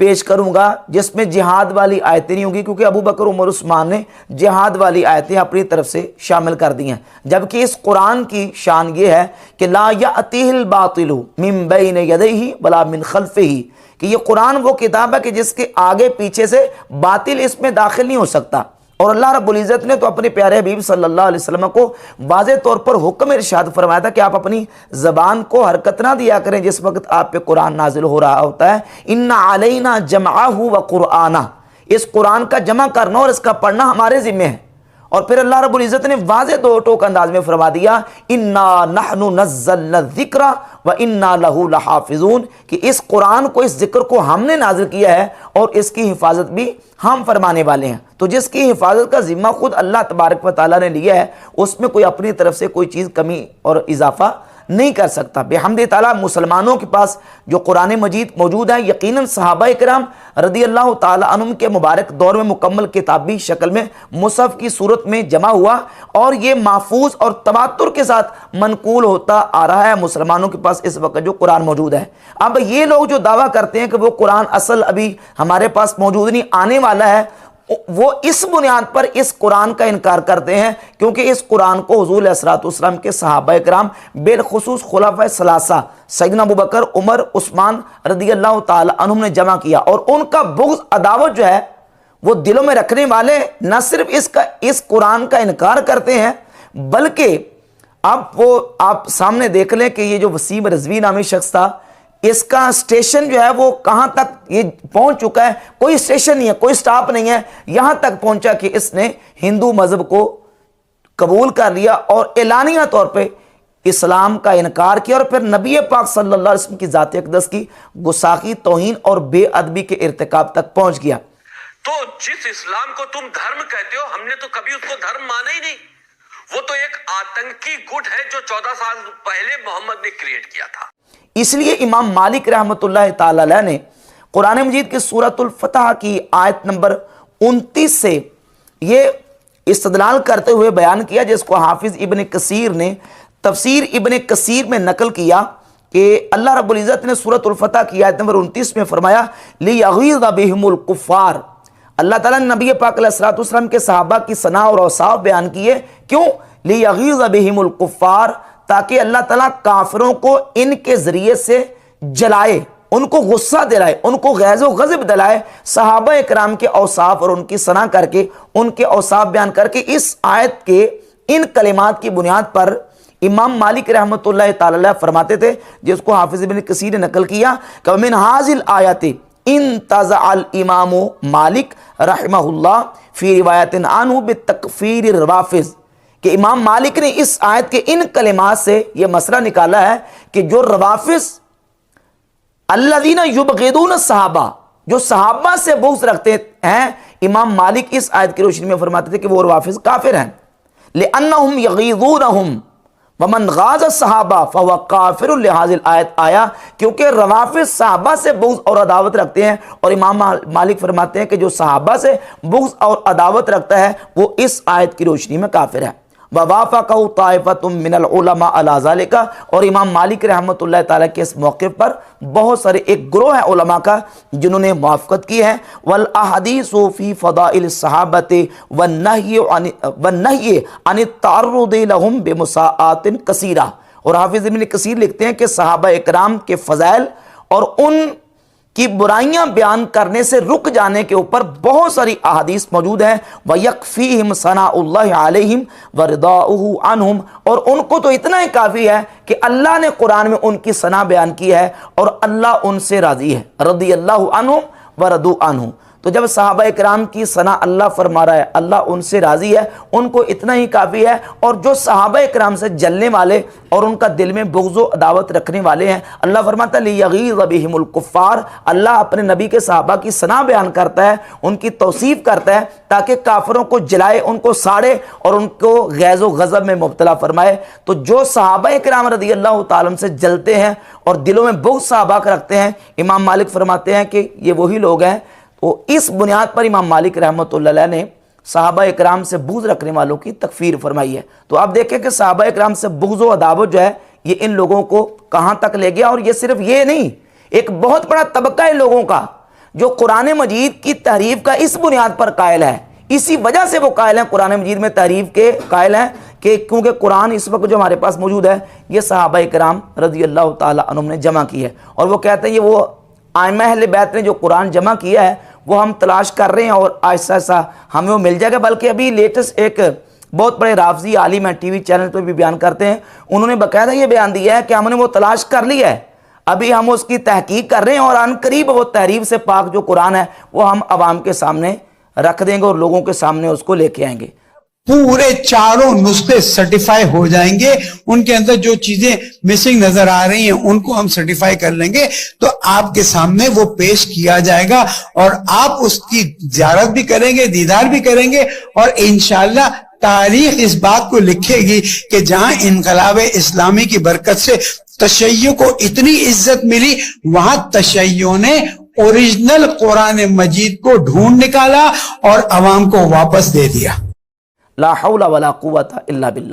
پیش کروں گا جس میں جہاد والی آیتیں نہیں ہوں گی، کیونکہ ابو بکر عمر عثمان نے جہاد والی آیتیں اپنی طرف سے شامل کر دی ہیں، جبکہ اس قرآن کی شان یہ ہے کہ لا یأتیہ الباطل من بین یدیہ ولا من خلفہ، کہ یہ قرآن وہ کتاب ہے کہ جس کے آگے پیچھے سے باطل اس میں داخل نہیں ہو سکتا۔ اور اللہ رب العزت نے تو اپنے پیارے حبیب صلی اللہ علیہ وسلم کو واضح طور پر حکم ارشاد فرمایا تھا کہ آپ اپنی زبان کو حرکت نہ دیا کریں جس وقت آپ پہ قرآن نازل ہو رہا ہوتا ہے۔ ان علینا جمعہ و قرآنہ، اس قرآن کا جمع کرنا اور اس کا پڑھنا ہمارے ذمہ ہے۔ اور پھر اللہ رب العزت نے واضح دو ٹوک انداز میں فرما دیا انا نحن نزلنا الذکر و انا لہ لحافظون، کہ اس قرآن کو، اس ذکر کو ہم نے نازل کیا ہے اور اس کی حفاظت بھی ہم فرمانے والے ہیں۔ تو جس کی حفاظت کا ذمہ خود اللہ تبارک و تعالیٰ نے لیا ہے، اس میں کوئی اپنی طرف سے کوئی چیز کمی اور اضافہ نہیں کر سکتا۔ بحمد تعالیٰ مسلمانوں کے پاس جو قرآن مجید موجود ہے، یقیناً صحابہ کرام رضی اللہ تعالیٰ عنہم کے مبارک دور میں مکمل کتابی شکل میں مصحف کی صورت میں جمع ہوا، اور یہ محفوظ اور تواتر کے ساتھ منقول ہوتا آ رہا ہے مسلمانوں کے پاس اس وقت جو قرآن موجود ہے۔ اب یہ لوگ جو دعویٰ کرتے ہیں کہ وہ قرآن اصل ابھی ہمارے پاس موجود نہیں، آنے والا ہے، وہ اس بنیاد پر اس قرآن کا انکار کرتے ہیں کیونکہ اس قرآن کو حضور علیہ الصلوۃ والسلام کے صحابہ کرام بالخصوص خلفائے ثلاثہ سیدنا ابو بکر، عمر، عثمان رضی اللہ تعالی عنہم نے جمع کیا، اور ان کا بغض، عداوت جو ہے وہ دلوں میں رکھنے والے نہ صرف اس قرآن کا انکار کرتے ہیں، بلکہ اب وہ آپ سامنے دیکھ لیں کہ یہ جو وسیم رضوی نامی شخص تھا، اس کا اسٹیشن جو ہے وہ کہاں تک یہ پہنچ چکا ہے، کوئی اسٹیشن نہیں ہے، کوئی سٹاپ نہیں ہے، یہاں تک پہنچا کہ اس نے ہندو مذہب کو قبول کر لیا اور اعلانیہ طور پہ اسلام کا انکار کیا، اور پھر نبی پاک صلی اللہ علیہ وسلم کی ذات اقدس کی گستاخی، توہین اور بے ادبی کے ارتکاب تک پہنچ گیا۔ تو جس اسلام کو تم دھرم کہتے ہو، ہم نے تو کبھی اس کو دھرم مانا ہی نہیں، وہ تو ایک آتنکی گٹ ہے جو 14 سال پہلے محمد نے کریٹ کیا تھا۔ اس لیے امام مالک رحمۃ اللہ تعالی علیہ نے قرآن مجید کی سورۃ الفتح کی آیت نمبر 29 سے یہ استدلال کرتے ہوئے بیان کیا، جس کو حافظ ابن کثیر نے تفسیر ابن کثیر میں نقل کیا کہ اللہ رب العزت نے سورۃ الفتح کی آیت نمبر 29 میں فرمایا لِیَغِیظَ بِهِمُ الْکُفَّارِ، اللہ تعالیٰ نے نبی پاک علیہ الصلوۃ والسلام کے صحابہ کی ثنا اور اوصاف بیان کیے، کیوں؟ لِیَغِیظَ بِهِمُ الْکُفَّارِ، تاکہ اللہ تعالیٰ کافروں کو ان کے ذریعے سے جلائے، ان کو غصہ دلائے، ان کو غیظ و غضب دلائے، صحابہ اکرام کے اوصاف اور ان کی ثنا کر کے، ان کے اوصاف بیان کر کے۔ اس آیت کے ان کلمات کی بنیاد پر امام مالک رحمۃ اللہ تعالی علیہ فرماتے تھے، جس کو حافظ ابن کثیر نے نقل کیا کہ من هذه الآیات انتزع الامام مالک رحمہ اللہ فی روایت عنہ بتکفیر الروافض، کہ امام مالک نے اس آیت کے ان کلمات سے یہ مسئلہ نکالا ہے کہ جو روافض الذین یبغضون الصحابہ، جو صحابہ سے بغض رکھتے ہیں، امام مالک اس آیت کی روشنی میں فرماتے تھے کہ وہ روافض کافر ہیں، لأنہم یغیظونہم ومن غاض الصحابہ فہو کافر لہذا الآیت، آیا کیونکہ روافض صحابہ سے بغض اور عداوت رکھتے ہیں، اور امام مالک فرماتے ہیں کہ جو صحابہ سے بغض اور عداوت رکھتا ہے وہ اس آیت کی روشنی میں کافر ہے۔ ووافقہ طائفۃ من العلماء علی ذلک، اور امام مالک رحمۃ اللہ تعالیٰ کے اس موقف پر بہت سارے ایک گروہ ہے علماء کا جنہوں نے موافقت کی ہے۔ والاحادیث فی فضائل الصحابۃ والنہی عن التعرض لهم بمساءات کثیرہ، اور حافظ ابن کثیر لکھتے ہیں کہ صحابہ اکرام کے فضائل اور ان کی برائیاں بیان کرنے سے رک جانے کے اوپر بہت ساری احادیث موجود ہیں۔ وَيَكْفِيهِمْ ثَنَاءُ اللَّهِ عَلَيْهِمْ وَرِضَاؤُهُ عَنْهُمْ، اور ان کو تو اتنا ہی کافی ہے کہ اللہ نے قرآن میں ان کی ثنا بیان کی ہے اور اللہ ان سے راضی ہے، رضی اللہ عنہم ورضوا عنہ۔ تو جب صحابہ اکرام کی ثنا اللہ فرما رہا ہے، اللہ ان سے راضی ہے، ان کو اتنا ہی کافی ہے، اور جو صحابہ اکرام سے جلنے والے اور ان کا دل میں بغض و عداوت رکھنے والے ہیں، اللہ فرماتا ہے لِیَغِیظَ بِهِمُ الْکُفَّارِ، اللہ اپنے نبی کے صحابہ کی ثنا بیان کرتا ہے، ان کی توصیف کرتا ہے تاکہ کافروں کو جلائے، ان کو ساڑے اور ان کو غیظ و غضب میں مبتلا فرمائے۔ تو جو صحابہ اکرام رضی اللہ تعالیٰ عنہ سے جلتے ہیں اور دلوں میں بغض صحابہ کا رکھتے ہیں، امام مالک فرماتے ہیں کہ یہ وہی لوگ ہیں۔ تو اس بنیاد پر امام مالک رحمۃ اللہ علیہ نے صحابہ اکرام سے بغض رکھنے والوں کی تکفیر فرمائی ہے۔ تو آپ دیکھیں کہ صحابہ اکرام سے بغض و عداوت جو ہے یہ ان لوگوں کو کہاں تک لے گیا، اور یہ صرف یہ نہیں، ایک بہت بڑا طبقہ ہے لوگوں کا جو قرآن مجید کی تحریف کا اس بنیاد پر قائل ہے، اسی وجہ سے وہ قائل ہیں، قرآن مجید میں تحریف کے قائل ہیں کہ کیونکہ قرآن اس وقت جو ہمارے پاس موجود ہے یہ صحابہ کرام رضی اللہ تعالیٰ عنہم نے جمع کی ہے، اور وہ کہتے ہیں یہ وہ ائمہ اہل بیت نے جو قرآن جمع کیا ہے وہ ہم تلاش کر رہے ہیں اور آہستہ آہستہ ہمیں وہ مل جائے گا۔ بلکہ ابھی لیٹسٹ ایک بہت بڑے رافضی عالم ہیں، ٹی وی چینل پہ بھی بیان کرتے ہیں، انہوں نے باقاعدہ یہ بیان دیا ہے کہ ہم نے وہ تلاش کر لی ہے، ابھی ہم اس کی تحقیق کر رہے ہیں اور ان قریب وہ تحریف سے پاک جو قرآن ہے وہ ہم عوام کے سامنے رکھ دیں گے اور لوگوں کے سامنے اس کو لے کے آئیں گے۔ پورے چاروں نسخے سرٹیفائی ہو جائیں گے، ان کے اندر جو چیزیں مسنگ نظر آ رہی ہیں ان کو ہم سرٹیفائی کر لیں گے، تو آپ کے سامنے وہ پیش کیا جائے گا اور آپ اس کی زیارت بھی کریں گے، دیدار بھی کریں گے، اور انشاءاللہ تاریخ اس بات کو لکھے گی کہ جہاں انقلاب اسلامی کی برکت سے تشیع کو اتنی عزت ملی، وہاں تشیع نے اوریجنل قرآن مجید کو ڈھونڈ نکالا اور عوام کو واپس دے دیا۔ لا حول ولا قوت الا باللہ۔